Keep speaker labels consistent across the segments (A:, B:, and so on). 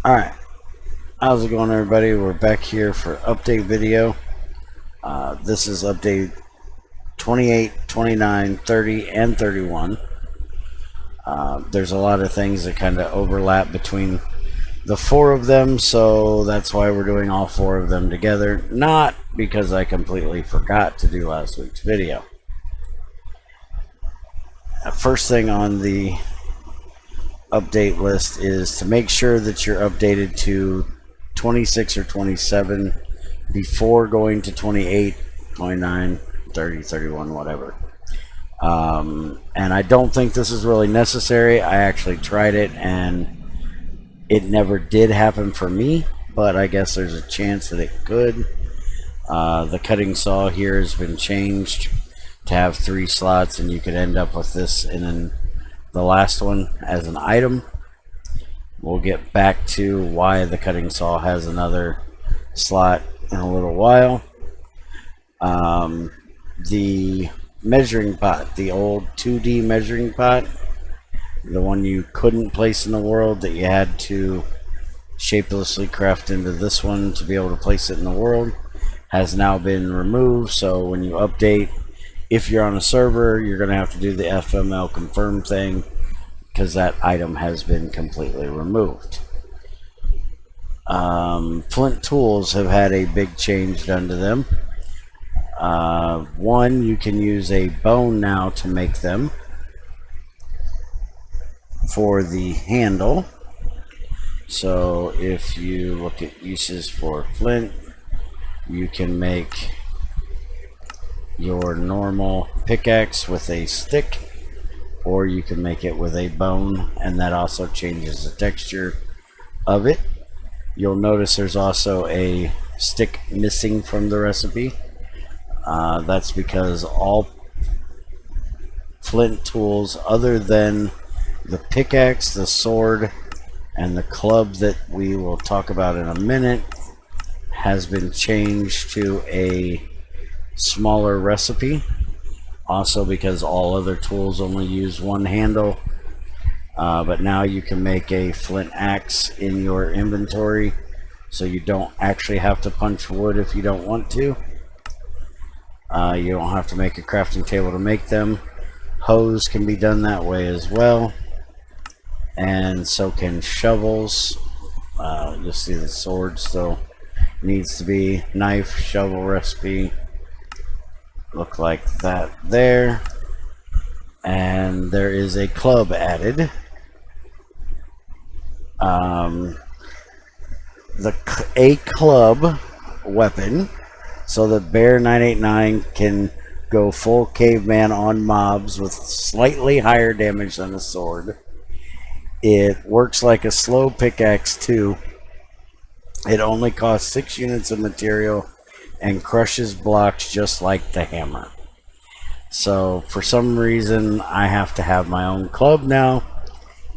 A: Alright, how's it going, everybody? We're back here for update video. This is update 28, 29, 30, and 31. There's a lot of things that kind of overlap between the four of them, so that's why we're doing all four of them together. Not because I completely forgot to do last week's video. First thing on the update list is to make sure that you're updated to 26 or 27 before going to 28, 29, 30, 31, whatever. And I don't think this is really necessary. I actually tried it and it never did happen for me, but I guess there's a chance that it could. The cutting saw here has been changed to have 3 slots, and you could end up with this in the last one as an item. We'll get back to why the cutting saw has another slot in a little while. The measuring pot, the old 2D measuring pot, the one you couldn't place in the world that you had to shapelessly craft into this one to be able to place it in the world, has now been removed. So when you update, if you're on a server, you're going to have to do the FML confirm thing, because that item has been completely removed. Flint tools have had a big change done to them. One, you can use a bone now to make them for the handle. So if you look at uses for flint, you can make your normal pickaxe with a stick, or you can make it with a bone, and that also changes the texture of it. You'll notice there's also a stick missing from the recipe. That's because all flint tools other than the pickaxe, the sword, and the club that we will talk about in a minute has been changed to a smaller recipe. Also because all other tools only use one handle, but now you can make a flint axe in your inventory, so you don't actually have to punch wood if you don't want to. You don't have to make a crafting table to make them. Hoes can be done that way as well, and so can shovels. You'll see the sword still needs to be knife, shovel recipe. Look like that there. And there is a club added. A club weapon, so that Bear 989 can go full caveman on mobs with slightly higher damage than a sword. It works like a slow pickaxe too. It only costs 6 units of material and crushes blocks just like the hammer. So for some reason I have to have my own club now.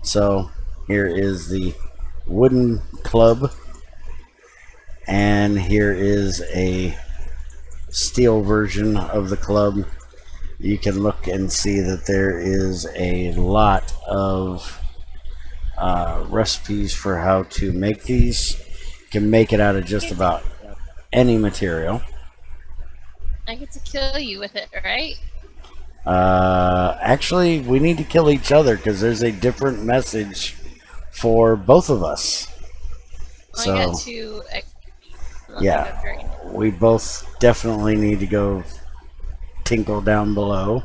A: So here is the wooden club, and here is a steel version of the club. You can look and see that there is a lot of recipes for how to make these. You can make it out of just about any material.
B: I get to kill you with it, right?
A: Actually, we need to kill each other because there's a different message for both of us.
B: Well,
A: so
B: I got 2
A: yeah, we both definitely need to go tinkle down below,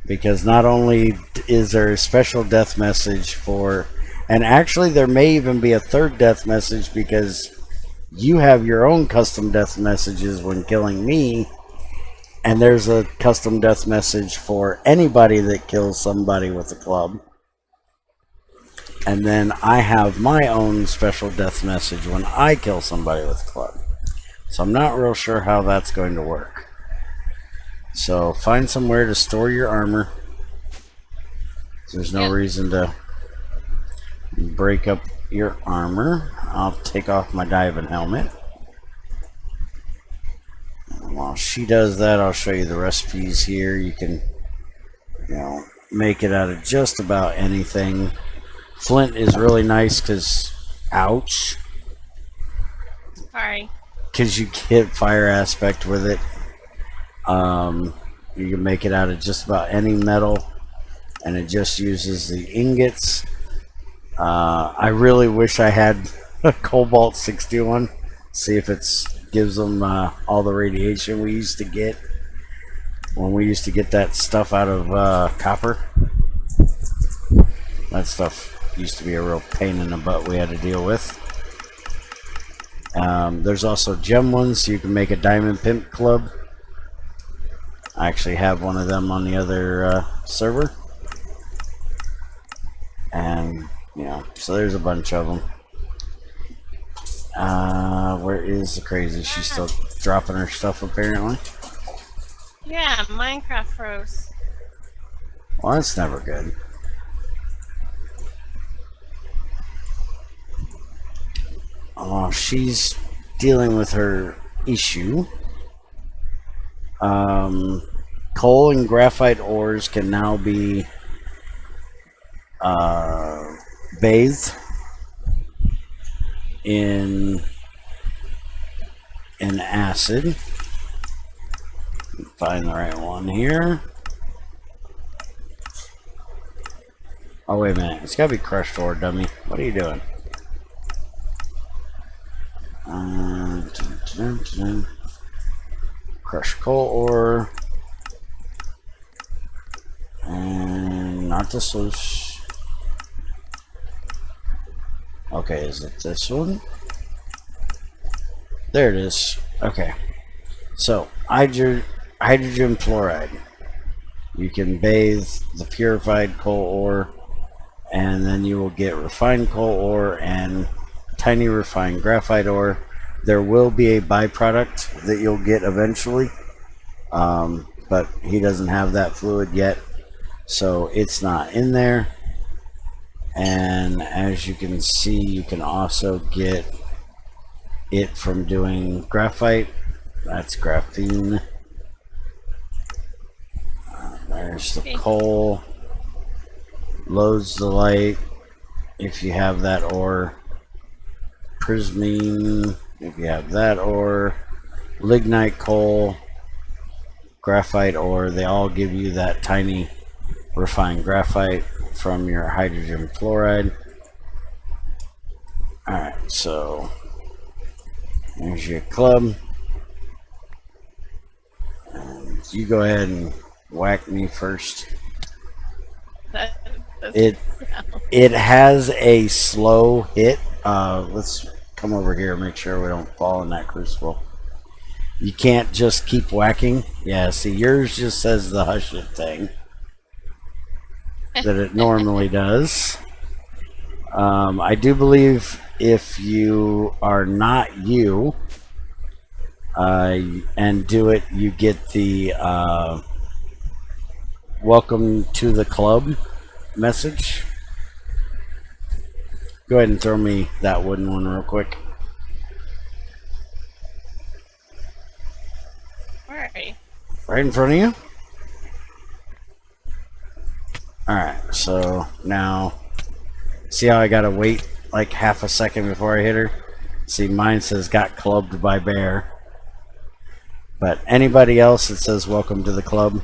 A: because not only is there a special death message for, and actually there may even be a third death message, because you have your own custom death messages when killing me, and there's a custom death message for anybody that kills somebody with a club. And then I have my own special death message when I kill somebody with a club. So I'm not real sure how that's going to work. So find somewhere to store your armor. There's no reason to break up your armor. I'll take off my diving helmet. While she does that, I'll show you the recipes here. You can, make it out of just about anything. Flint is really nice because Ouch.
B: Sorry.
A: Because you get fire aspect with it. You can make it out of just about any metal, and it just uses the ingots. I really wish I had a Cobalt 61. See if it gives them all the radiation we used to get when we used to get that stuff out of copper. That stuff used to be a real pain in the butt we had to deal with. There's also gem ones, so you can make a diamond pimp club. I actually have one of them on the other server. And, so there's a bunch of them. Where is the crazy? She's still dropping her stuff, apparently.
B: Yeah, Minecraft froze.
A: Well, that's never good. Oh, she's dealing with her issue. Coal and graphite ores can now be bathed in acid. Find the right one here. Oh, wait a minute. It's gotta be crushed ore, dummy. What are you doing? Crushed coal ore. And not this one. Okay, is it this one? There it is. Okay. So, hydrogen fluoride. You can bathe the purified coal ore, and then you will get refined coal ore and tiny refined graphite ore. There will be a byproduct that you'll get eventually, but he doesn't have that fluid yet, so it's not in there. And as you can see, you can also get it from doing graphite. That's graphene. There's the coal. Loads the light if you have that ore. Prismine if you have that ore. Lignite coal. Graphite ore. They all give you that tiny refined graphite from your hydrogen fluoride. Alright, so there's your club. And you go ahead and whack me first. It has a slow hit. Let's come over here and make sure we don't fall in that crucible. You can't just keep whacking. Yeah, see, yours just says the hush it thing that it normally does. I do believe if you are not you and do it, you get the welcome to the club message. Go ahead and throw me that wooden one real quick.
B: Where are you?
A: Right in front of you. Alright, so now see how I gotta wait like half a second before I hit her? See, mine says got clubbed by bear. But anybody else, it says welcome to the club,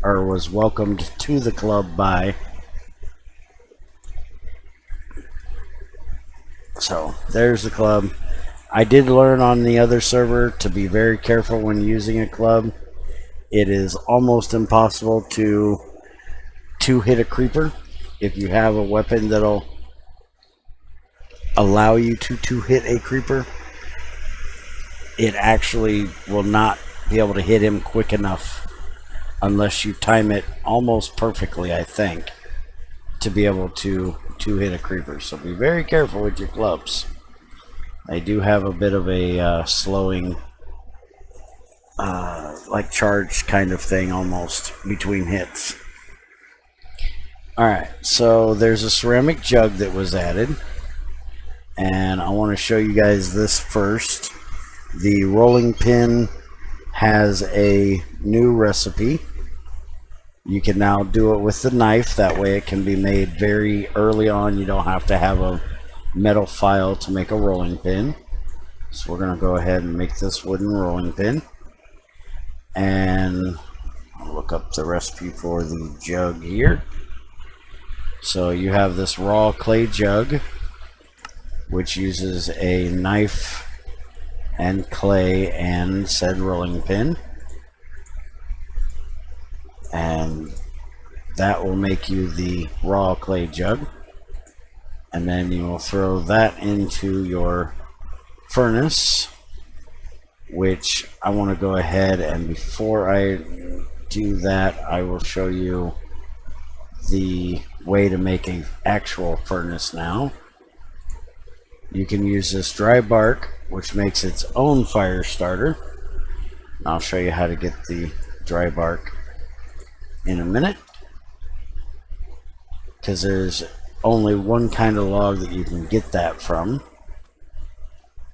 A: or was welcomed to the club by. So there's the club. I did learn on the other server to be very careful when using a club. It is almost impossible to hit a creeper if you have a weapon that'll allow you to hit a creeper. It actually will not be able to hit him quick enough unless you time it almost perfectly, I think, to be able to hit a creeper. So be very careful with your clubs. They do have a bit of a slowing like charge kind of thing almost between hits. Alright, so there's a ceramic jug that was added, and I want to show you guys this first. The rolling pin has a new recipe. You can now do it with the knife. That way it can be made very early on. You don't have to have a metal file to make a rolling pin. So we're going to go ahead and make this wooden rolling pin. And I'll look up the recipe for the jug here. So you have this raw clay jug, which uses a knife and clay and said rolling pin. And that will make you the raw clay jug. And then you will throw that into your furnace, which I want to go ahead, and before I do that, I will show you the way to make an actual furnace now. You can use this dry bark, which makes its own fire starter. I'll show you how to get the dry bark in a minute, because there's only one kind of log that you can get that from,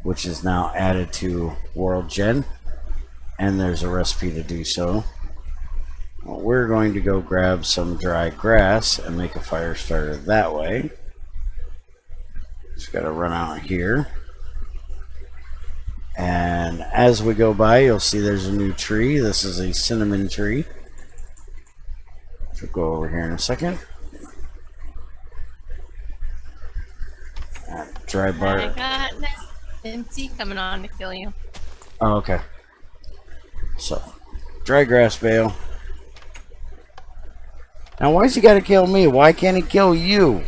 A: which is now added to World Gen, and there's a recipe to do so. Well, we're going to go grab some dry grass and make a fire starter that way. Just got to run out here, and as we go by, you'll see there's a new tree. This is a cinnamon tree. We'll go over here in a second. Dry bark.
B: I got MC coming on to kill you.
A: Oh, okay. So, dry grass bale. Now, why's he got to kill me? Why can't he kill you?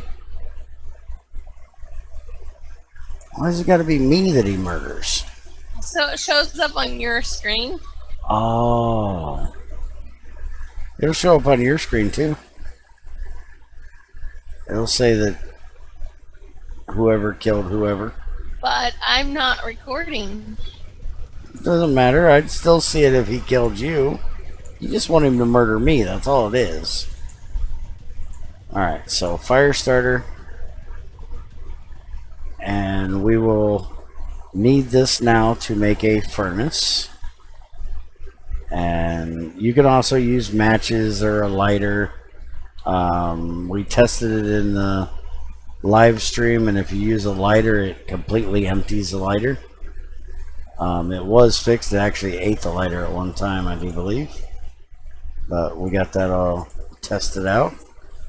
A: Why's it got to be me that he murders?
B: So it shows up on your screen.
A: Oh. It'll show up on your screen, too. It'll say that whoever killed whoever.
B: But I'm not recording.
A: Doesn't matter. I'd still see it if he killed you. You just want him to murder me. That's all it is. Alright, so fire starter. And we will need this now to make a furnace. And you can also use matches or a lighter. We tested it in the live stream, and if you use a lighter, it completely empties the lighter. It was fixed. It actually ate the lighter at one time, I do believe. But we got that all tested out.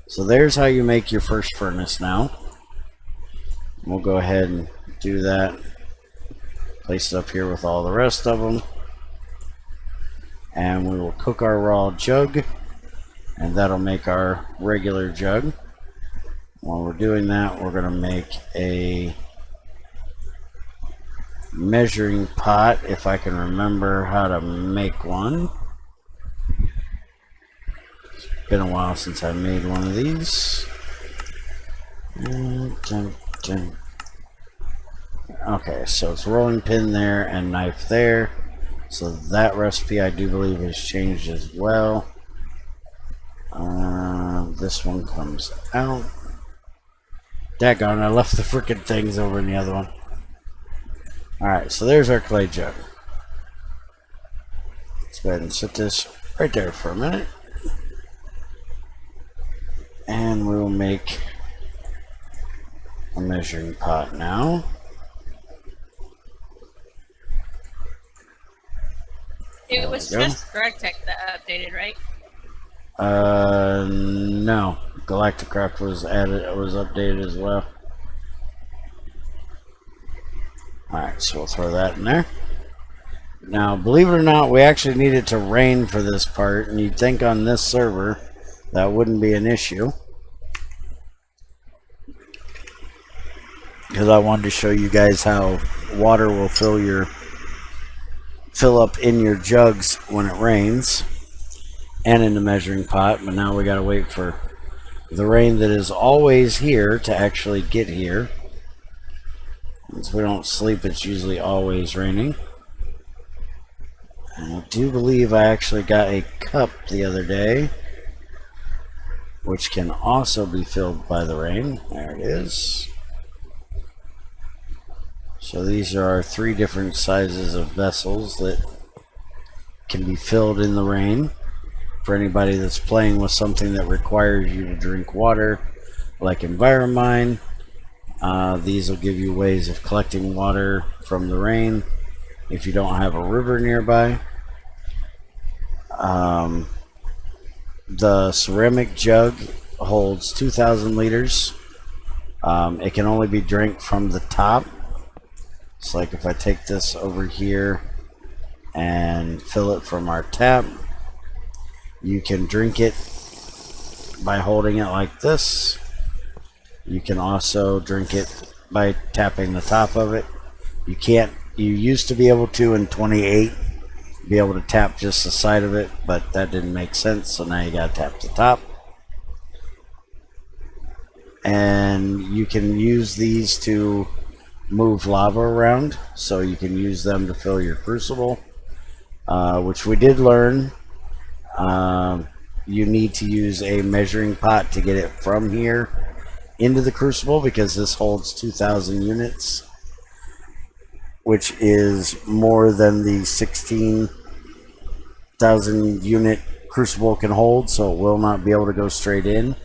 A: So there's how you make your first furnace now. We'll go ahead and do that. Place it up here with all the rest of them. And we will cook our raw jug, and that'll make our regular jug. While we're doing that, we're going to make a measuring pot, if I can remember how to make one. It's been a while since I made one of these. Okay, so it's rolling pin there and knife there. So that recipe I do believe has changed as well. This one comes out. Daggone, I left the frickin' things over in the other one. Alright, so there's our clay jug. Let's go ahead and set this right there for a minute. And we'll make a measuring pot now.
B: It was just Gregtech that updated, right?
A: No. Thylacraft was updated as well. Alright, so we'll throw that in there. Now, believe it or not, we actually need it to rain for this part, and you'd think on this server that wouldn't be an issue. Because I wanted to show you guys how water will fill up in your jugs when it rains, and in the measuring pot, but now we gotta wait for the rain that is always here to actually get here. Since we don't sleep, it's usually always raining. And I do believe I actually got a cup the other day, which can also be filled by the rain. There it is. So these are our 3 different sizes of vessels that can be filled in the rain. For anybody that's playing with something that requires you to drink water, like Enviromine, These will give you ways of collecting water from the rain if you don't have a river nearby. The ceramic jug holds 2,000 liters. It can only be drank from the top. It's like if I take this over here and fill it from our tap, you can drink it by holding it like this. You can also drink it by tapping the top of it. You used to be able to in 28 be able to tap just the side of it, but that didn't make sense, so now you gotta tap the top. And you can use these to move lava around, so you can use them to fill your crucible, which we did learn. You need to use a measuring pot to get it from here into the crucible, because this holds 2,000 units, which is more than the 16,000 unit crucible can hold, so it will not be able to go straight in.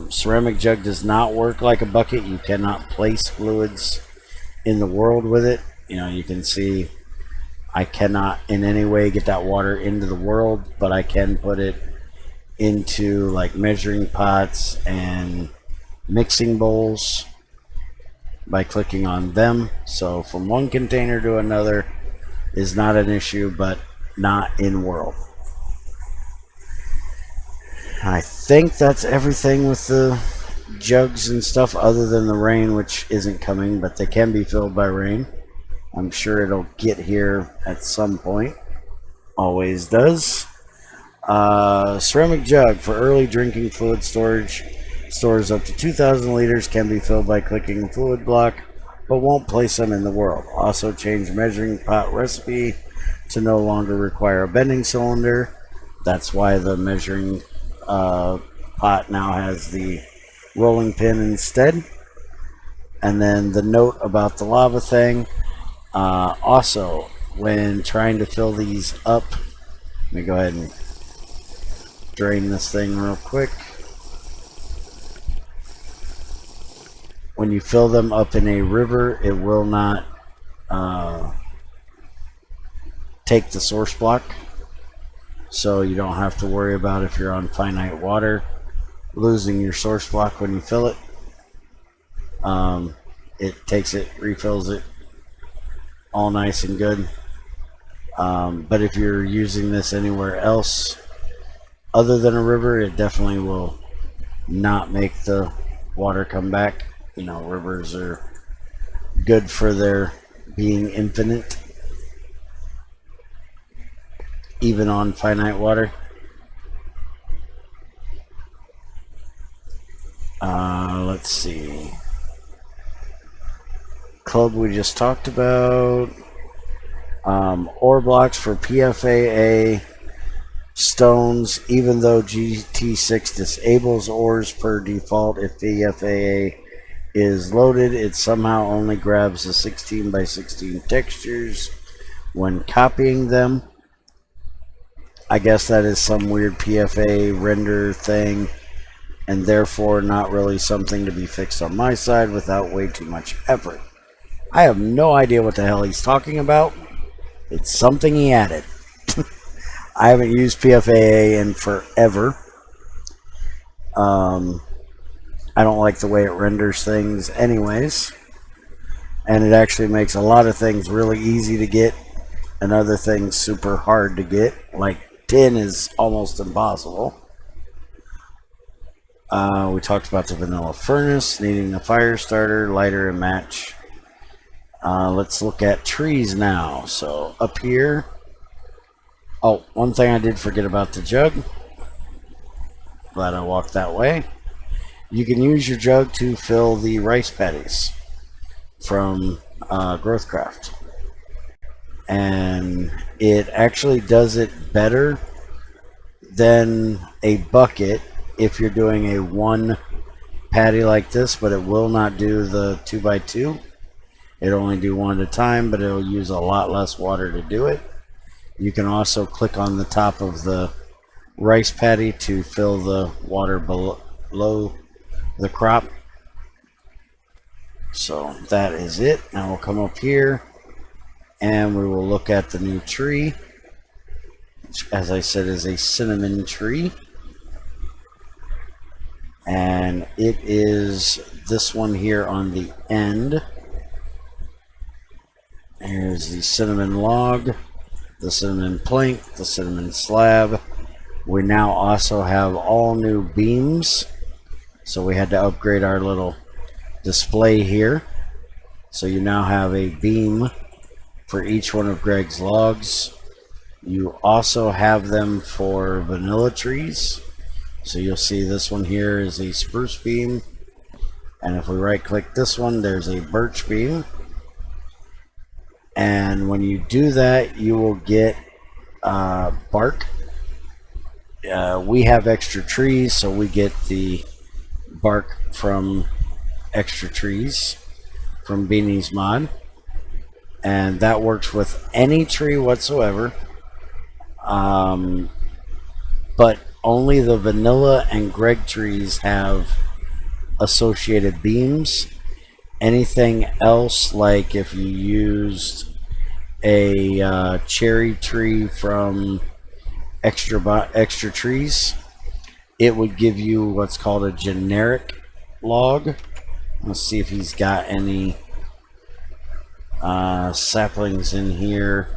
A: Ceramic jug does not work like a bucket. You cannot place fluids in the world with it. You know, you can see I cannot in any way get that water into the world, but I can put it into like measuring pots and mixing bowls by clicking on them. So from one container to another is not an issue, but not in world. I think that's everything with the jugs and stuff, other than the rain, which isn't coming, but they can be filled by rain. I'm sure it'll get here at some point. Always does. Ceramic jug for early drinking fluid storage. Stores up to 2,000 liters, can be filled by clicking the fluid block, but won't place them in the world. Also change measuring pot recipe to no longer require a bending cylinder. That's why the measuring pot now has the rolling pin instead. And then the note about the lava thing. Also, when trying to fill these up, let me go ahead and drain this thing real quick. When you fill them up in a river, it will not take the source block, so you don't have to worry about, if you're on finite water, losing your source block when you fill it. It takes it, refills it, all nice and good. But if you're using this anywhere else other than a river, it definitely will not make the water come back. You know, rivers are good for their being infinite, even on finite water. Let's see. Club we just talked about. Ore blocks for PFAA stones, even though GT6 disables ores per default if PFAA is loaded, it somehow only grabs the 16 by 16 textures when copying them. I guess that is some weird PFA render thing, and therefore not really something to be fixed on my side without way too much effort. I have no idea what the hell he's talking about. It's something he added. I haven't used PFAA in forever. I don't like the way it renders things anyways, and it actually makes a lot of things really easy to get and other things super hard to get, like tin is almost impossible. We talked about the vanilla furnace needing a fire starter, lighter, and match. Let's look at trees now. So up here, oh, one thing I did forget about the jug. Glad I walked that way. You can use your jug to fill the rice paddies from Gregtech, and it actually does it better than a bucket if you're doing a one paddy like this, but it will not do the 2x2. It'll only do one at a time, but it'll use a lot less water to do it. You can also click on the top of the rice paddy to fill the water below the crop. So that is it. Now we'll come up here and we will look at the new tree, which, as I said, is a cinnamon tree. And it is this one here on the end. Here's the cinnamon log, the cinnamon plank, the cinnamon slab. We now also have all new beams. So we had to upgrade our little display here. So you now have a beam for each one of Greg's logs. You also have them for vanilla trees. So you'll see this one here is a spruce beam. And if we right click this one, there's a birch beam. And when you do that, you will get bark. We have extra trees, so we get the bark from extra trees from Beanie's mod. And that works with any tree whatsoever. But only the vanilla and Greg trees have associated beams. Anything else, like if you used a cherry tree from extra trees, it would give you what's called a generic log. Let's see if he's got any saplings in here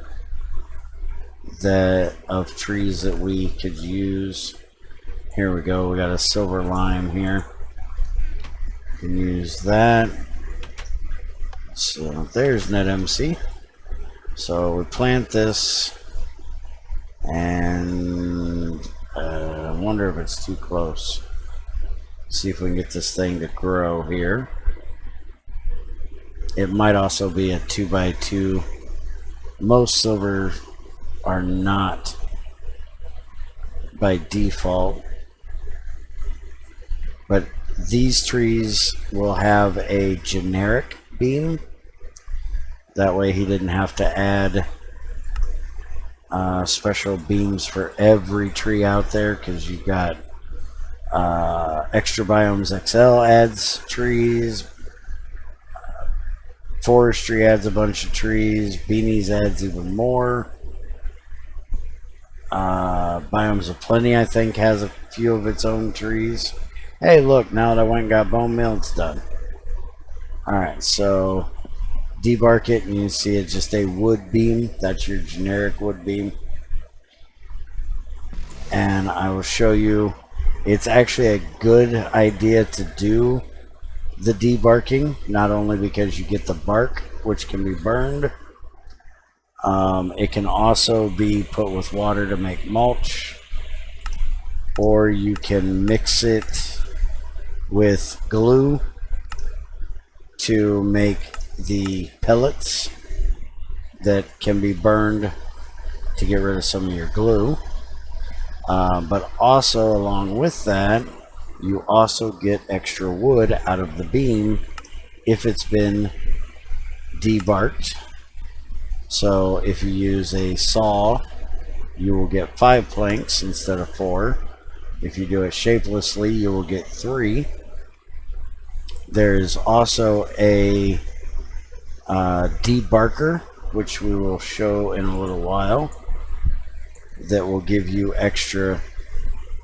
A: of trees that we could use. Here we go. We got a silver lime here. You can use that. So there's NetMC. So we plant this, and I wonder if it's too close. See if we can get this thing to grow here. It might also be a 2x2. Most silver are not by default, but these trees will have a generic beam. That way he didn't have to add special beams for every tree out there, because you've got Extra Biomes XL adds trees, Forestry adds a bunch of trees, Beanies adds even more. Biomes of Plenty, I think, has a few of its own trees. Hey, look, now that I went and got bone meal, it's done. Alright, so debark it, and you see it's just a wood beam. That's your generic wood beam. And I will show you, it's actually a good idea to do the debarking, not only because you get the bark, which can be burned. It can also be put with water to make mulch, or you can mix it with glue to make the pellets that can be burned to get rid of some of your glue. But also along with that, you also get extra wood out of the beam if it's been debarked. So if you use a saw, you will get 5 planks instead of 4. If you do it shapelessly, you will get 3. There's also a debarker, which we will show in a little while, that will give you extra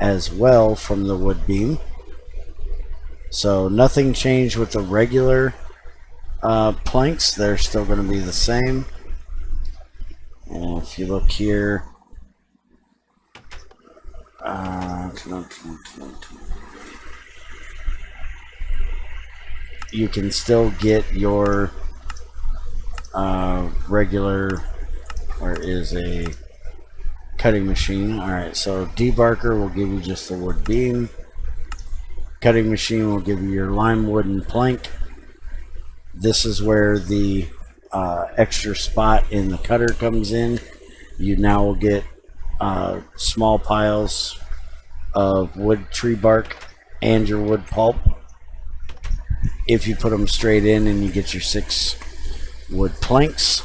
A: as well from the wood beam. So nothing changed with the regular planks. They're still going to be the same. And if you look here, you can still get your regular, or is a cutting machine. Alright, so debarker will give you just the wood beam. Cutting machine will give you your lime wood and plank. This is where the extra spot in the cutter comes in. You now will get small piles of wood tree bark and your wood pulp if you put them straight in, and you get your 6 wood planks.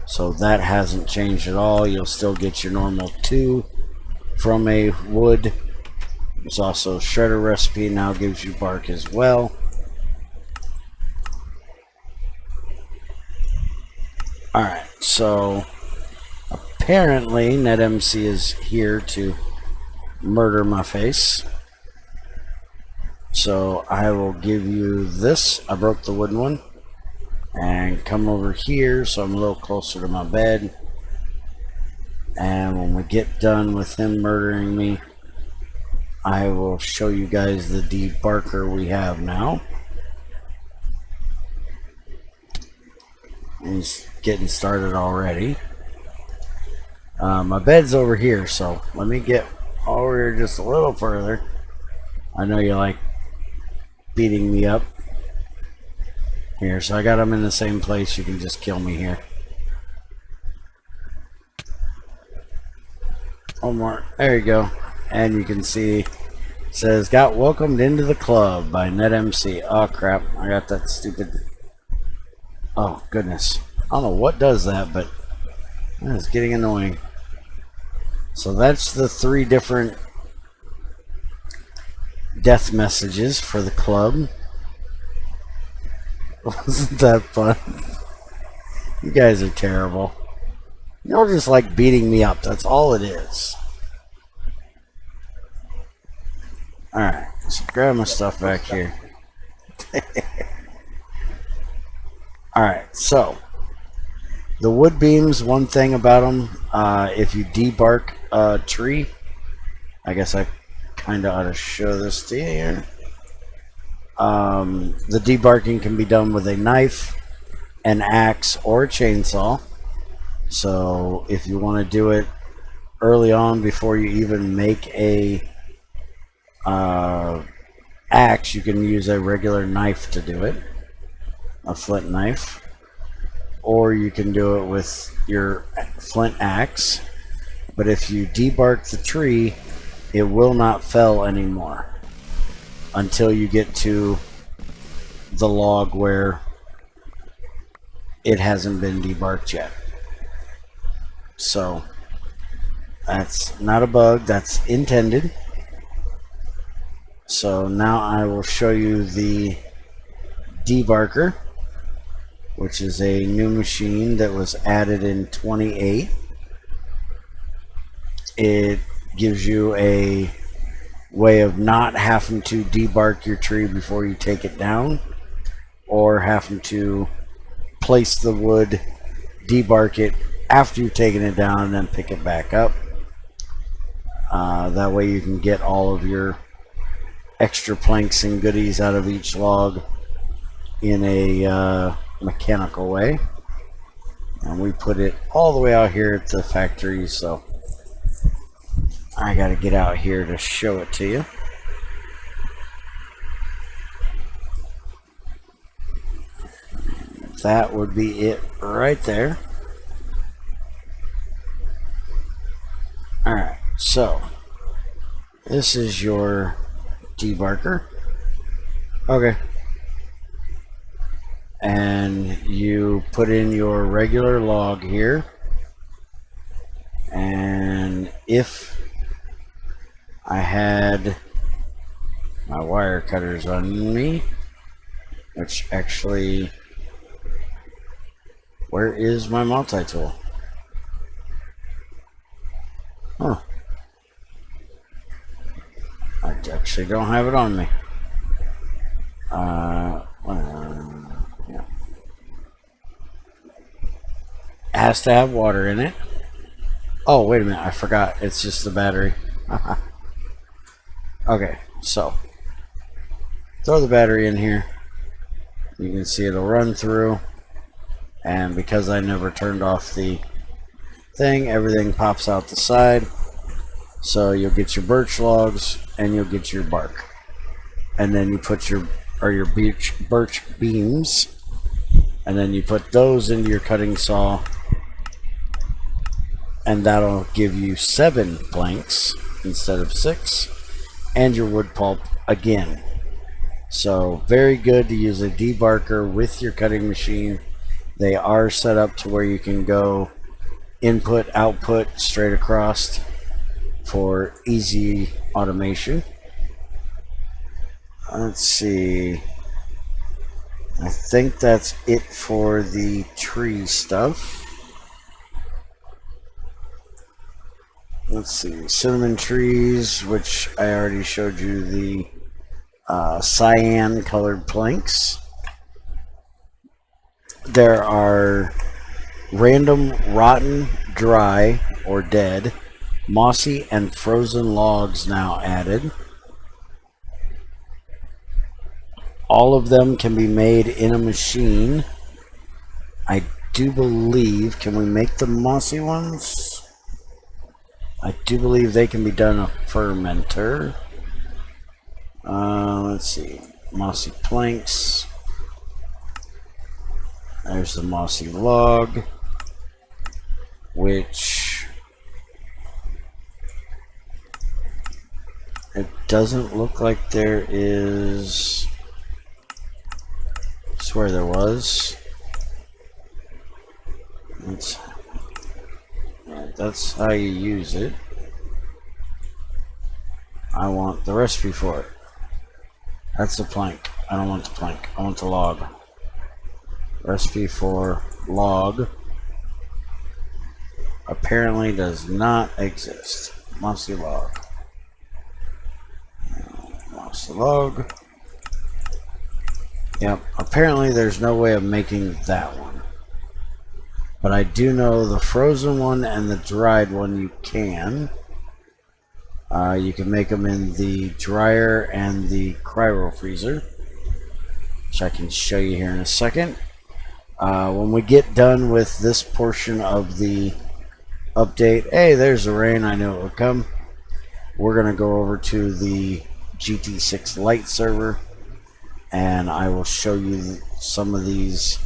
A: So that hasn't changed at all. You'll still get your normal 2 from a wood. There's also shredder recipe, now gives you bark as well. Alright, so apparently NetMC is here to murder my face. So I will give you this. I broke the wooden one. And come over here so I'm a little closer to my bed. And when we get done with him murdering me, I will show you guys the debarker we have now. He's getting started already. My bed's over here, so let me get over here just a little further. I know you like beating me up. Here, so I got him in the same place. You can just kill me here. One more. There you go. And you can see it says got welcomed into the club by NetMC. Oh crap, I got that stupid. Oh goodness, I don't know what does that, but it's getting annoying. So that's the 3 different death messages for the club. Wasn't that fun? You guys are terrible. Y'all just like beating me up. That's all it is. Alright, so grab my stuff back here. Alright, so the wood beams, one thing about them, if you debark a tree, I guess I kind of ought to show this to you here. The debarking can be done with a knife, an axe, or a chainsaw. So if you want to do it early on before you even make a axe, you can use a regular knife to do it, a flint knife, or you can do it with your flint axe. But if you debark the tree, it will not fell anymore until you get to the log where it hasn't been debarked yet. So that's not a bug, that's intended. So now I will show you the debarker, which is a new machine that was added in 28. It gives you a way of not having to debark your tree before you take it down, or having to place the wood, debark it after you've taken it down, and then pick it back up. That way you can get all of your extra planks and goodies out of each log in a mechanical way. And we put it all the way out here at the factory, so I gotta get out here to show it to you. That would be it right there. Alright, so this is your debarker. Okay. And you put in your regular log here. And if I had my wire cutters on me, which actually, where is my multi-tool? Huh. I actually don't have it on me. Yeah. It has to have water in it. Oh, wait a minute, I forgot. It's just the battery. Okay, so throw the battery in here. You can see it'll run through. And because I never turned off the thing, everything pops out the side. So you'll get your birch logs and you'll get your bark. And then you put your birch beams, and then you put those into your cutting saw, and that'll give you 7 planks instead of 6, and your wood pulp again. So very good to use a debarker with your cutting machine. They are set up to where you can go input, output straight across for easy automation. Let's see. I think that's it for the tree stuff. let's see, cinnamon trees, which I already showed you the cyan colored planks. There are random rotten, dry, or dead, mossy, and frozen logs now added. All of them can be made in a machine. I do believe, can we make the mossy ones? I do believe they can be done a fermenter. Let's see, mossy planks. There's the mossy log, which it doesn't look like there is. I swear there was. That's how you use it. I want the recipe for it. That's the plank. I don't want the plank. I want the log. Recipe for log apparently does not exist. Mossy log. Mossy log. Yep. Apparently there's no way of making that one. But I do know the frozen one and the dried one you can. You can make them in the dryer and the cryo freezer, which I can show you here in a second. When we get done with this portion of the update, hey, there's the rain, I knew it would come. We're going to go over to the GT6 Lite server, and I will show you some of these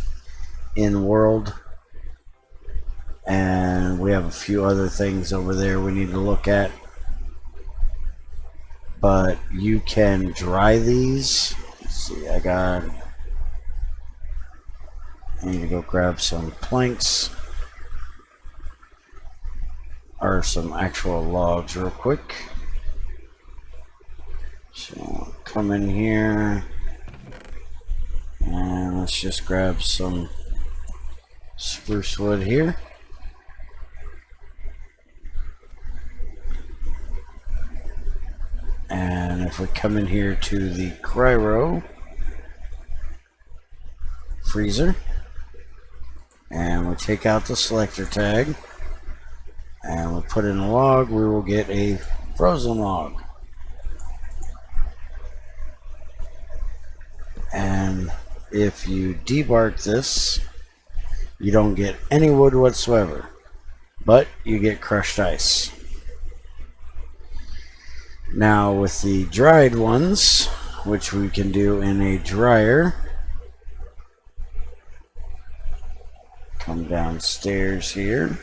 A: in world. And we have a few other things over there we need to look at. But you can dry these. Let's see, I need to go grab some planks. Or some actual logs real quick. So come in here. And let's just grab some spruce wood here. And if we come in here to the cryo freezer and we take out the selector tag and we put in a log, we will get a frozen log. And if you debark this, you don't get any wood whatsoever, but you get crushed ice. Now with the dried ones, which we can do in a dryer, come downstairs here,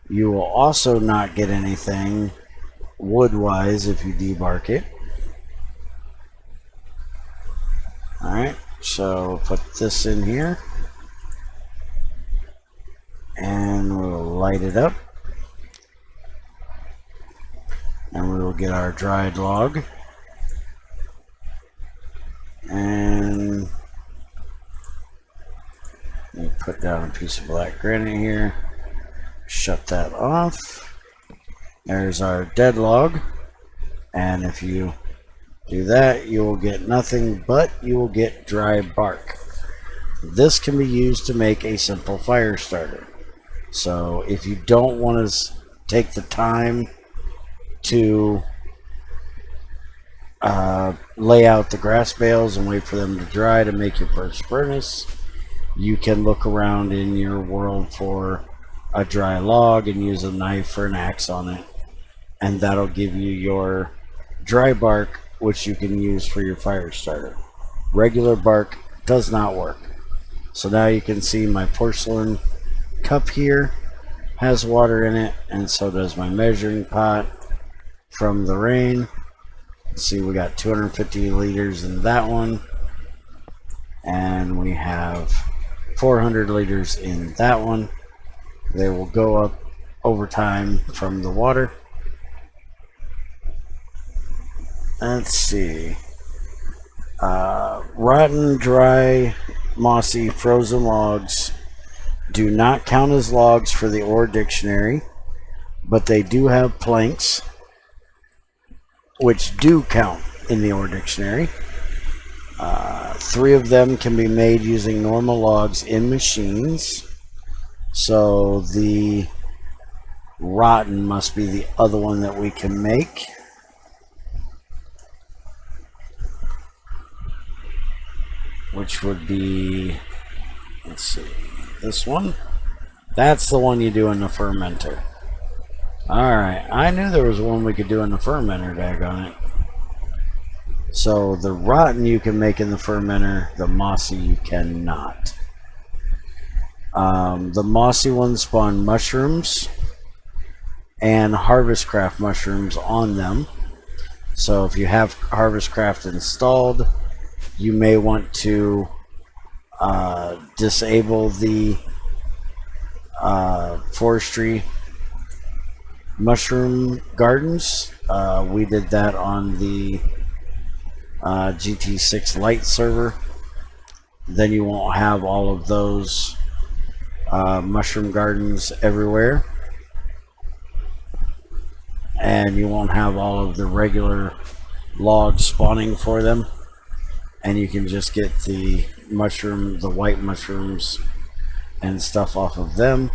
A: you will also not get anything wood-wise if you debark it. Alright, so we'll put this in here, and we'll light it up. And we will get our dried log. And we'll put down a piece of black granite here. Shut that off. There's our dead log. And if you do that, you will get nothing, but you will get dry bark. This can be used to make a simple fire starter. So if you don't want to take the time to lay out the grass bales and wait for them to dry to make your first furnace, you can look around in your world for a dry log and use a knife or an axe on it, and that'll give you your dry bark, which you can use for your fire starter. Regular bark does not work. So now you can see my porcelain cup here has water in it, and so does my measuring pot from the rain. See, we got 250 liters in that one, and we have 400 liters in that one. They will go up over time from the water. Let's see. Rotten, dry, mossy, frozen logs do not count as logs for the ore dictionary, but they do have planks, which do count in the ore dictionary. 3 of them can be made using normal logs in machines. So the rotten must be the other one that we can make. Which would be, let's see, this one. That's the one you do in the fermenter. Alright, I knew there was one we could do in the fermenter, daggone it. So the rotten you can make in the fermenter, the mossy you cannot. The mossy ones spawn mushrooms and harvestcraft mushrooms on them. So if you have harvestcraft installed, you may want to disable the forestry mushroom gardens. We did that on the GT6 Lite server. Then you won't have all of those mushroom gardens everywhere, and you won't have all of the regular logs spawning for them, and you can just get the white mushrooms and stuff off of them.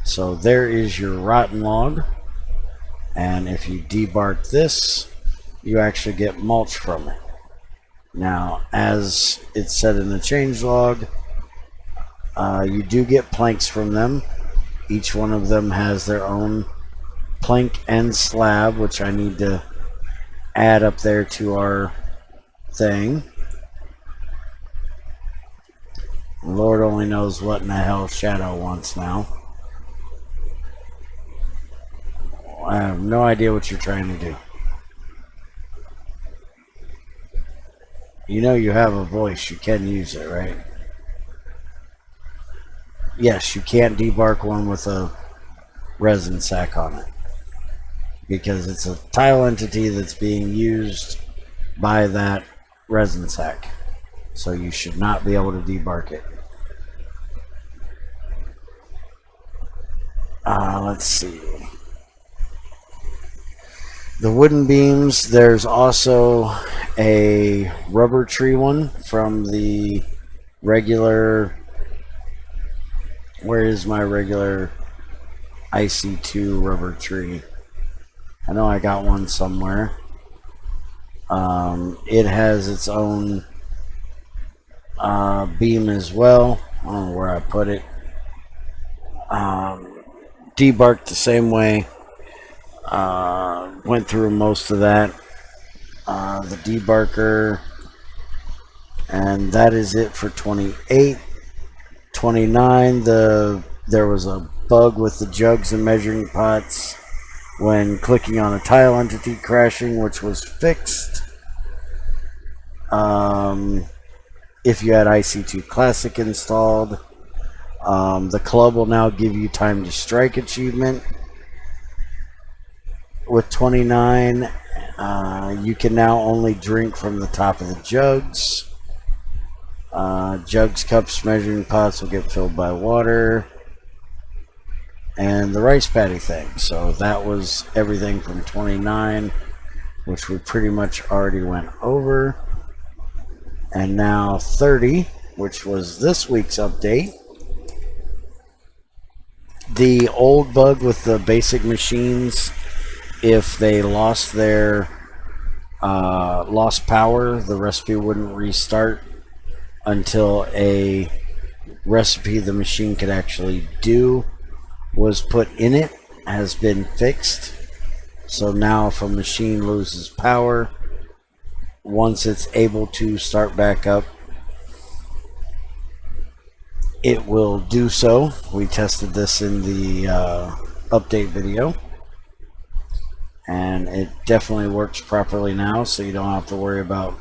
A: So there is your rotten log, and if you debark this, you actually get mulch from it. Now, as it said in the changelog, you do get planks from them. Each one of them has their own plank and slab, which I need to add up there to our thing. Lord only knows what in the hell Shadow wants now. I have no idea what you're trying to do. You know you have a voice, you can use it, right? Yes, you can't debark one with a resin sack on it, because it's a tile entity that's being used by that resin sack. So you should not be able to debark it. Let's see. The wooden beams, there's also a rubber tree one from the regular... Where is my regular IC2 rubber tree? I know I got one somewhere. It has its own beam as well. I don't know where I put it. Debarked the same way. Went through most of that. The debarker. And that is it for 28. 29, there was a bug with the jugs and measuring pots when clicking on a tile entity crashing, which was fixed. If you had IC2 Classic installed, the club will now give you Time to Strike achievement. With 29, you can now only drink from the top of the jugs. Jugs, cups, measuring pots will get filled by water. And the rice paddy thing. So that was everything from 29, which we pretty much already went over. And now 30, which was this week's update. The old bug with the basic machines, if they lost their lost power, the recipe wouldn't restart until a recipe the machine could actually do was put in it, has been fixed. So now if a machine loses power, once it's able to start back up, it will do so. We tested this in the update video, and it definitely works properly now, so you don't have to worry about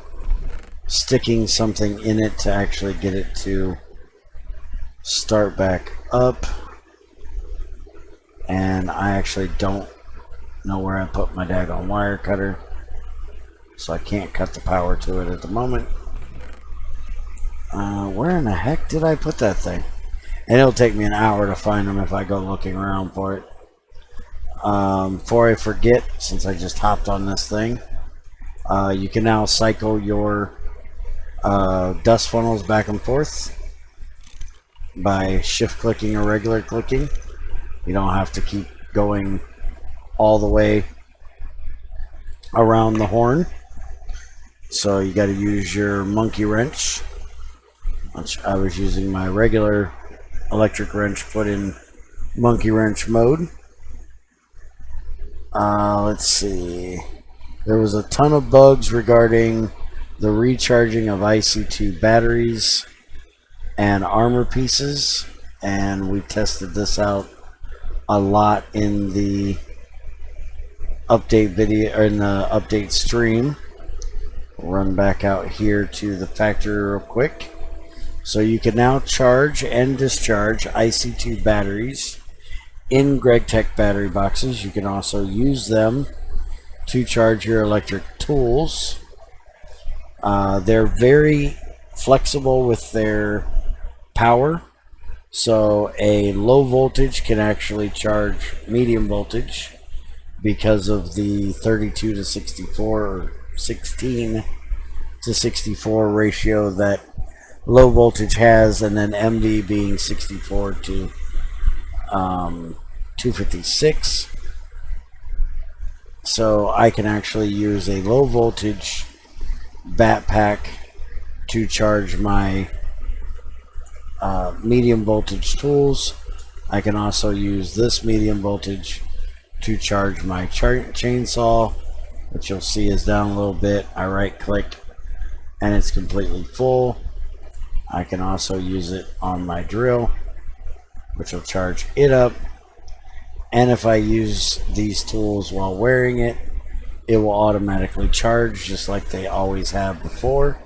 A: sticking something in it to actually get it to start back up. And I actually don't know where I put my daggone wire cutter, so I can't cut the power to it at the moment. Where in the heck did I put that thing? And it'll take me an hour to find them if I go looking around for it. Before I forget, since I just hopped on this thing, you can now cycle your dust funnels back and forth by shift clicking or regular clicking. You don't have to keep going all the way around the horn. So you got to use your monkey wrench, which I was using my regular electric wrench put in monkey wrench mode. Let's see. There was a ton of bugs regarding the recharging of IC2 batteries and armor pieces, and we tested this out a lot in the update video, or in the update stream. We'll run back out here to the factory real quick. So you can now charge and discharge IC2 batteries in Gregtech battery boxes. You can also use them to charge your electric tools. They're very flexible with their power. So a low voltage can actually charge medium voltage because of the 32 to 64 or 16 to 64 ratio that low voltage has, and then MV being 64 to 256. So I can actually use a low voltage bat pack to charge my medium voltage tools. I can also use this medium voltage to charge my chainsaw, which you'll see is down a little bit. I right click and it's completely full. I can also use it on my drill, which will charge it up. And if I use these tools while wearing it, it will automatically charge just like they always have before.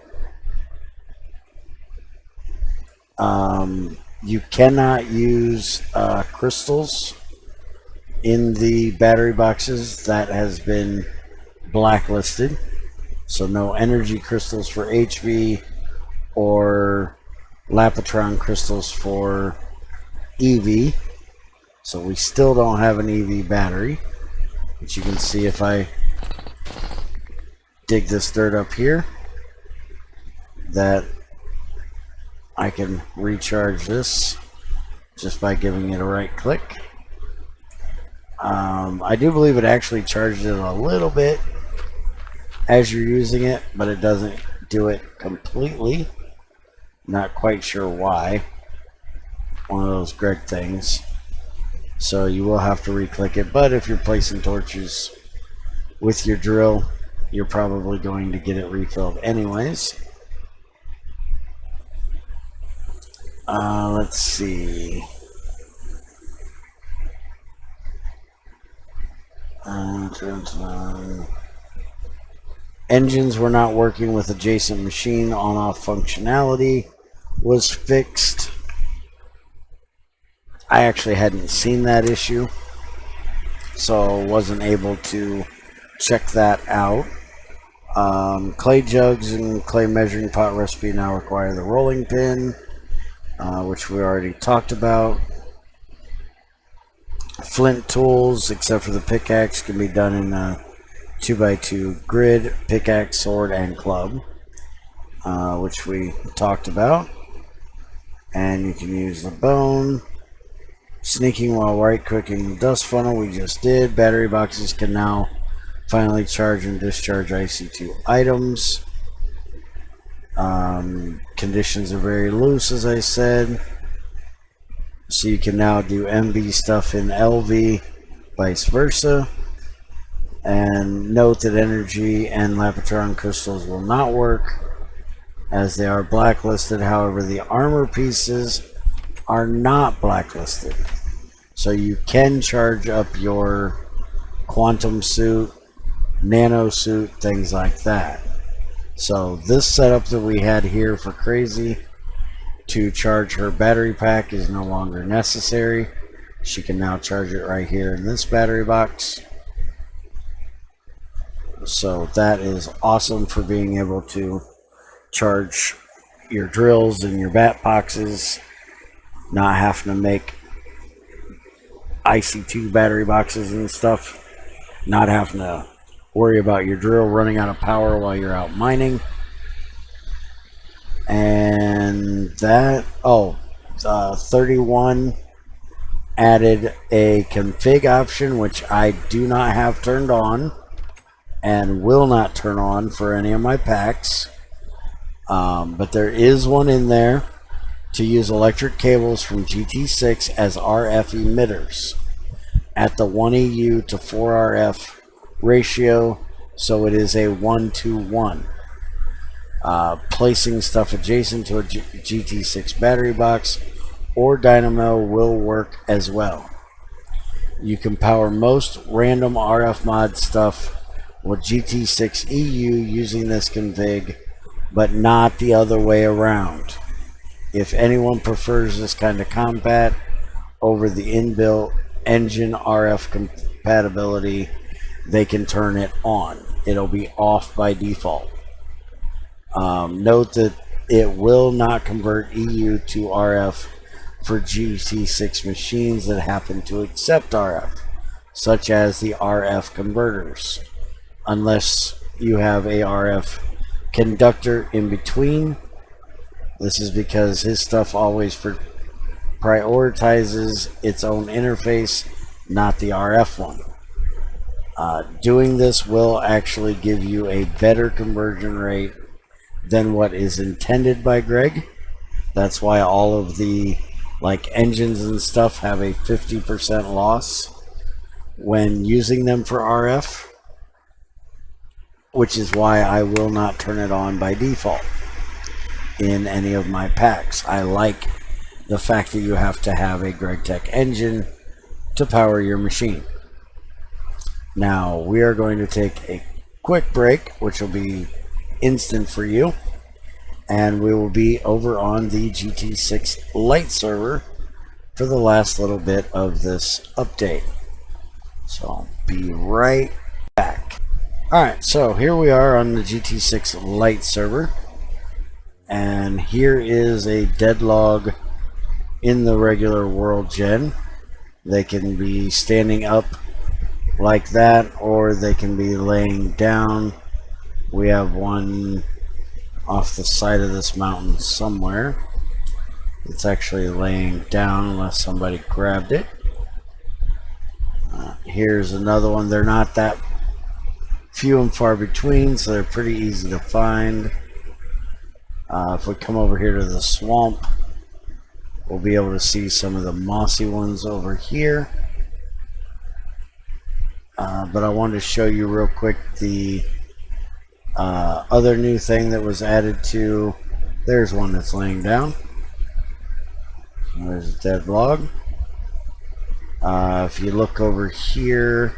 A: You cannot use crystals in the battery boxes. That has been blacklisted. So no energy crystals for HV or Lapotron crystals for EV. So we still don't have an EV battery, which you can see if I dig this dirt up here, that I can recharge this just by giving it a right click. I do believe it actually charges it a little bit as you're using it, but it doesn't do it completely. Not quite sure why. One of those Greg things. So you will have to re-click it, but if you're placing torches with your drill, you're probably going to get it refilled anyways. Let's see. Engines were not working with adjacent machine on-off functionality was fixed. I actually hadn't seen that issue, so wasn't able to check that out. Clay jugs and clay measuring pot recipe now require the rolling pin, which we already talked about. Flint tools, except for the pickaxe, can be done in a 2x2 grid, pickaxe, sword, and club, which we talked about. And you can use the bone. Sneaking while right-clicking the dust funnel, we just did. Battery boxes can now finally charge and discharge IC2 items. Conditions are very loose, as I said. So you can now do MV stuff in LV, vice versa. And note that energy and Lapotron crystals will not work, as they are blacklisted. However, the armor pieces are not blacklisted. So you can charge up your quantum suit, nano suit, things like that. So this setup that we had here for Crazy to charge her battery pack is no longer necessary. She can now charge it right here in this battery box. So that is awesome for being able to charge your drills and your bat boxes, not having to make IC2 battery boxes and stuff. Not having to worry about your drill running out of power while you're out mining. And that, 31 added a config option, which I do not have turned on and will not turn on for any of my packs. But there is one in there to use electric cables from GT6 as RF emitters at the 1 EU to 4 RF ratio, so it is a 1-to-1. Placing stuff adjacent to a GT6 battery box or dynamo will work as well. You can power most random RF mod stuff with GT6 EU using this config, but not the other way around. If anyone prefers this kind of compat over the inbuilt engine RF compatibility, they can turn it on. It'll be off by default. Note that it will not convert EU to RF for GT6 machines that happen to accept RF, such as the RF converters, unless you have a RF conductor in between. This is because his stuff always prioritizes its own interface, not the RF one. Doing this will actually give you a better conversion rate than what is intended by Greg. That's why all of the engines and stuff have a 50% loss when using them for RF, which is why I will not turn it on by default in any of my packs. I like the fact that you have to have a Gregtech engine to power your machine. Now we are going to take a quick break, which will be instant for you, and we will be over on the GT6 Lite server for the last little bit of this update. So I'll be right back. Alright, so here we are on the GT6 Lite server, and here is a dead log in the regular world gen. They can be standing up like that, or they can be laying down. We have one off the side of this mountain somewhere. It's actually laying down unless somebody grabbed it. Here's another one. They're not that few and far between, so they're pretty easy to find. If we come over here to the swamp, we'll be able to see some of the mossy ones over here. But I wanted to show you real quick the other new thing that was added to. There's one that's laying down. There's a dead log. If you look over here,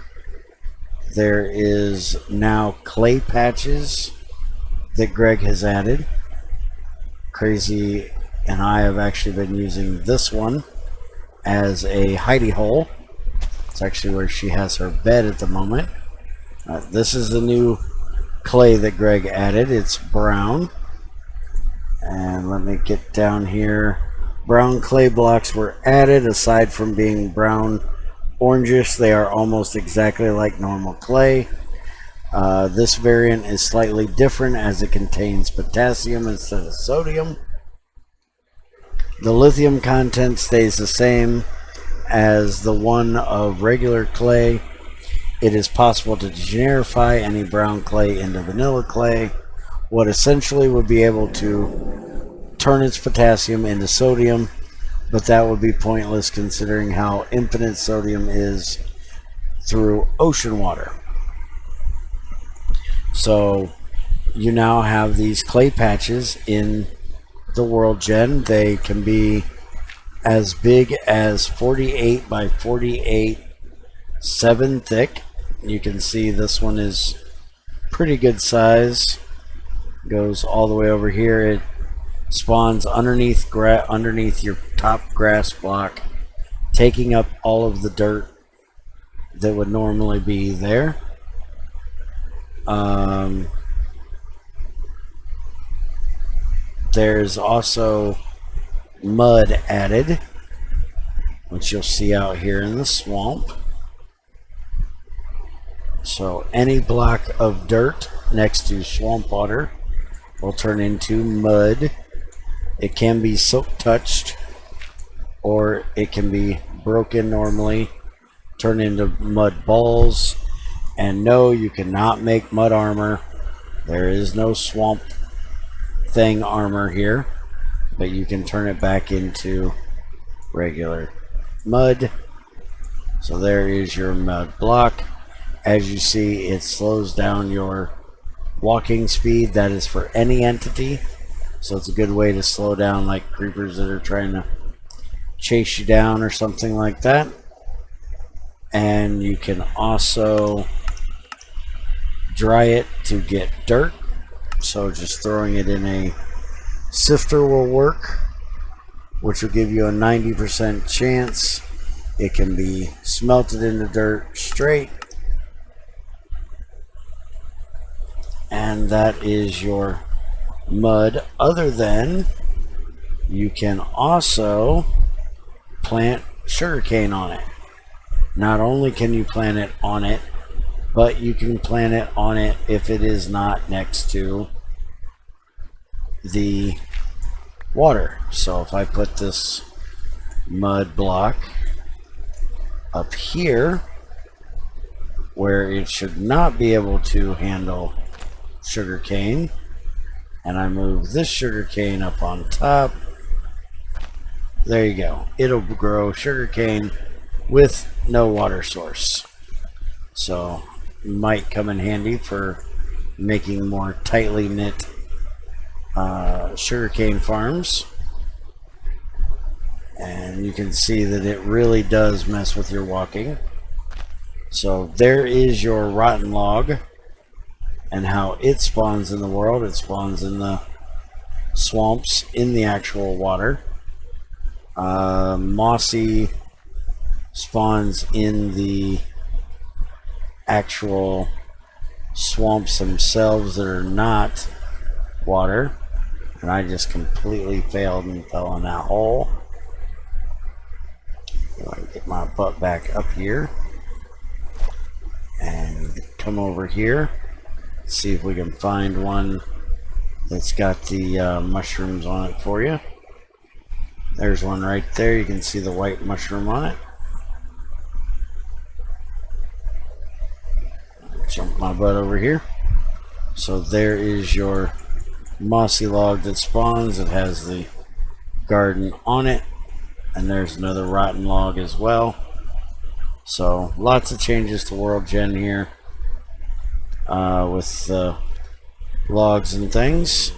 A: there is now clay patches that Greg has added. Crazy and I have actually been using this one as a hidey hole. It's actually where she has her bed at the moment. This is the new clay that Greg added. It's brown. And let me get down here. Brown clay blocks were added. Aside from being brown orangish, they are almost exactly like normal clay. This variant is slightly different as it contains potassium instead of sodium. The lithium content stays the same as the one of regular clay. It is possible to generify any brown clay into vanilla clay, what essentially would be able to turn its potassium into sodium, but that would be pointless considering how infinite sodium is through ocean water. So you now have these clay patches in the world gen. They can be as big as 48 by 48 7 thick. You can see this one is pretty good size. Goes all the way over here. It spawns underneath your top grass block, taking up all of the dirt that would normally be there. There's also mud added, which you'll see out here in the swamp. So any block of dirt next to swamp water will turn into mud. It can be silk touched, or it can be broken normally, turn into mud balls. And no, you cannot make mud armor. There is no swamp thing armor here, but you can turn it back into regular mud. So there is your mud block. As you see, it slows down your walking speed. That is for any entity, so it's a good way to slow down like creepers that are trying to chase you down or something like that. And you can also dry it to get dirt, so just throwing it in a sifter will work, which will give you a 90% chance it can be smelted into dirt straight. And that is your mud. Other than, you can also plant sugarcane on it. Not only can you plant it on it, but you can plant it on it if it is not next to the water. So if I put this mud block up here where it should not be able to handle sugarcane, and I move this sugarcane up on top, there you go. It'll grow sugarcane with no water source. So might come in handy for making more tightly knit sugarcane farms. And you can see that it really does mess with your walking. So there is your rotten log and how it spawns in the world. It spawns in the swamps in the actual water. Mossy spawns in the actual swamps themselves that are not water. And I just completely failed and fell in that hole. So I get my butt back up here and come over here, see if we can find one that's got the mushrooms on it for you. There's one right there. You can see the white mushroom on it. Jump my butt over here. So there is your mossy log that spawns. It has the garden on it, and there's another rotten log as well. So lots of changes to World Gen here with the logs and things.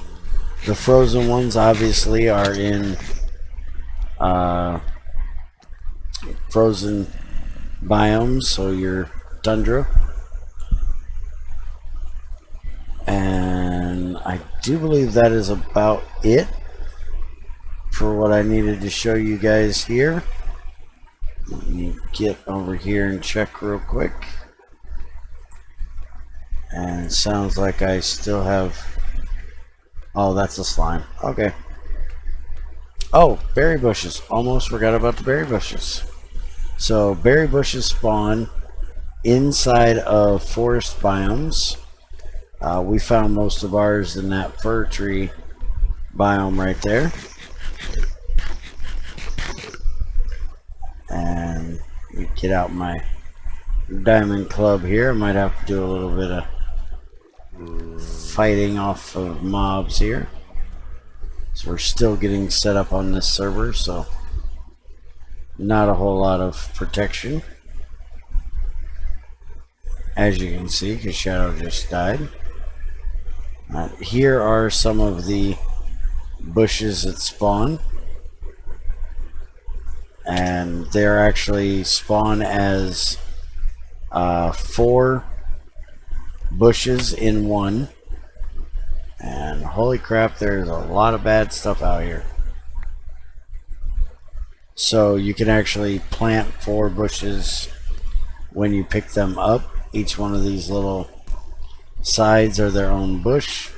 A: The frozen ones obviously are in frozen biomes, so your tundra. And I do believe that is about it for what I needed to show you guys here. Let me get over here and check real quick. And it sounds like I still have... Oh, that's a slime. Okay. Oh, berry bushes. Almost forgot about the berry bushes. So, berry bushes spawn inside of forest biomes. We found most of ours in that fir tree biome right there. And we get out my diamond club here. I might have to do a little bit of fighting off of mobs here. So we're still getting set up on this server, so not a whole lot of protection, as you can see, because Shadow just died. Here are some of the bushes that spawn, and they're actually spawn as 4 bushes in one. And holy crap, there's a lot of bad stuff out here. So you can actually plant 4 bushes when you pick them up. Each one of these little sides are their own bush.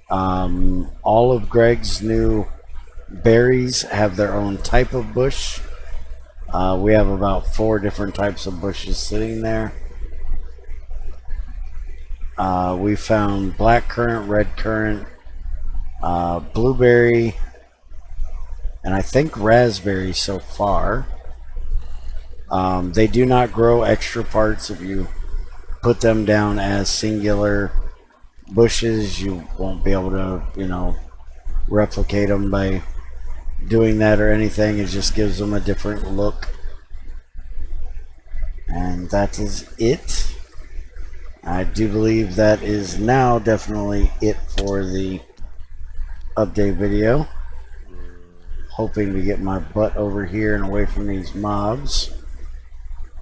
A: All of Greg's new berries have their own type of bush. We have about 4 different types of bushes sitting there. We found black currant, red currant, blueberry, and I think raspberry so far. They do not grow extra parts. If you put them down as singular bushes, you won't be able to, replicate them by doing that or anything. It just gives them a different look. And that is it. I do believe that is now definitely it for the update video. Hoping to get my butt over here and away from these mobs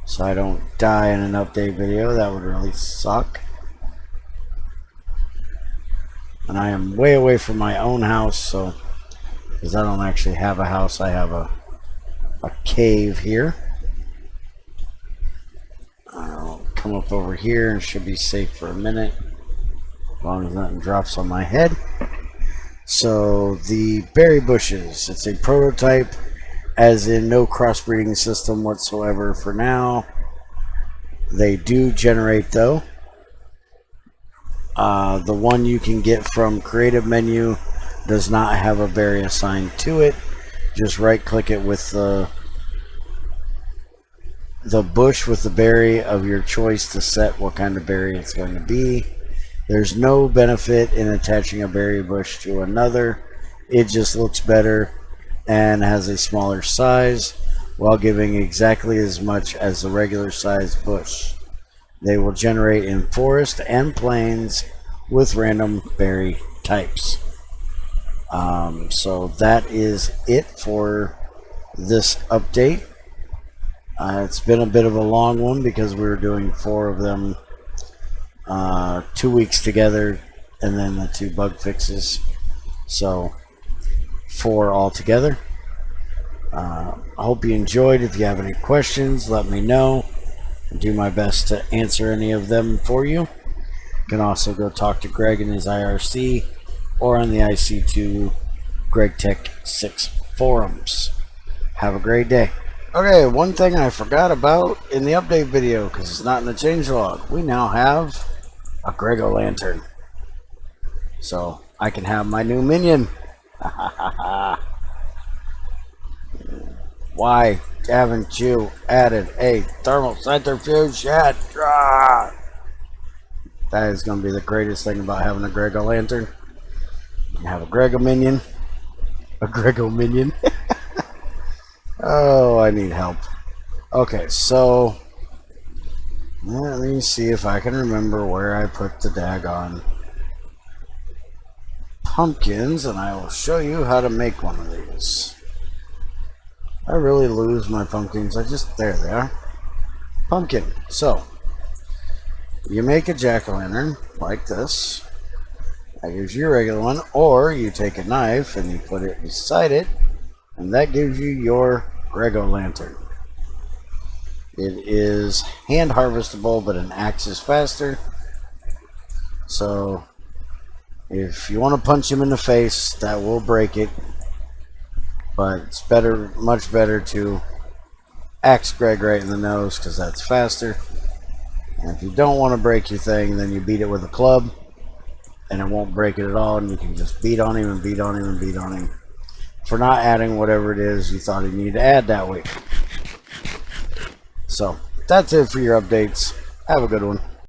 A: so I don't die in an update video. That would really suck. And I am way away from my own house, so because I don't actually have a house, I have a cave here. I'll come up over here and should be safe for a minute, as long as nothing drops on my head. So the berry bushes, it's a prototype, as in no crossbreeding system whatsoever for now. They do generate though. The one you can get from creative menu does not have a berry assigned to it. Just right click it with the bush with the berry of your choice to set what kind of berry it's going to be. There's no benefit in attaching a berry bush to another. It just looks better and has a smaller size while giving exactly as much as the regular size bush. They will generate in forest and plains with random berry types. So that is it for this update. It's been a bit of a long one because we were doing 4 of them 2 weeks together, and then the 2 bug fixes, so 4 altogether. I hope you enjoyed. If you have any questions, let me know. I'll do my best to answer any of them for you. You can also go talk to Greg in his IRC or on the IC2 Gregtech 6 forums. Have a great day. Okay, one thing I forgot about in the update video, because it's not in the changelog, we now have a Grego lantern. So I can have my new minion. Why haven't you added a thermal centrifuge yet? That is going to be the greatest thing about having a Grego lantern. You can have a Grego minion. A Grego minion. Oh, I need help. Okay, so let me see if I can remember where I put the daggone pumpkins, and I will show you how to make one of these. I really lose my pumpkins. There they are. Pumpkin. So you make a jack-o'-lantern like this. That gives you a regular one, or you take a knife and you put it beside it, and that gives you your Grego lantern. It is hand harvestable, but an axe is faster. So if you want to punch him in the face, that will break it. But it's better, much better to axe Greg right in the nose, because that's faster. And if you don't want to break your thing, then you beat it with a club, and it won't break it at all, and you can just beat on him and beat on him and beat on him for not adding whatever it is you thought he needed to add that week. So that's it for your updates. Have a good one.